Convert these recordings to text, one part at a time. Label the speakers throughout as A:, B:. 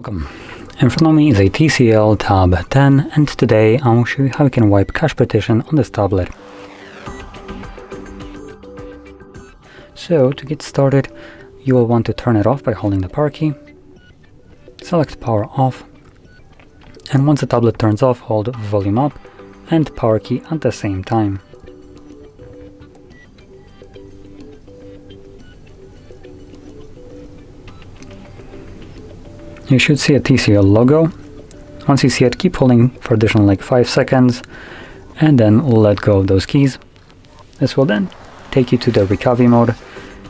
A: Welcome. In front of me is a TCL Tab 10, and today I will show you how you can wipe cache partition on this tablet. So to get started, you will want to turn it off by holding the power key. Select power off, and once the tablet turns off, hold volume up and power key at the same time. You should see a TCL logo. Once you see it, keep holding for additional 5 seconds and then let go of those keys. This will then take you to the recovery mode.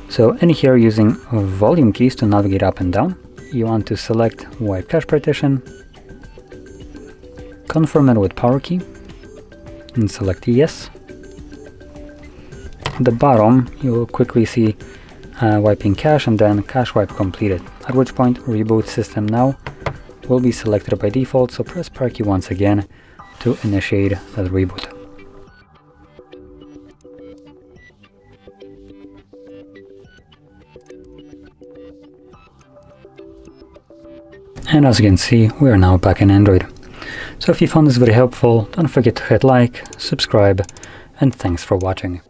A: So in here, using volume keys to navigate up and down, you want to select wipe cache partition, confirm it with power key and select yes. At the bottom you will quickly see wiping cache and then cache wipe completed, at which point reboot system now will be selected by default, so press power key once again to initiate that reboot. And as you can see, we are now back in Android. So if you found this very helpful, don't forget to hit like, subscribe, and thanks for watching.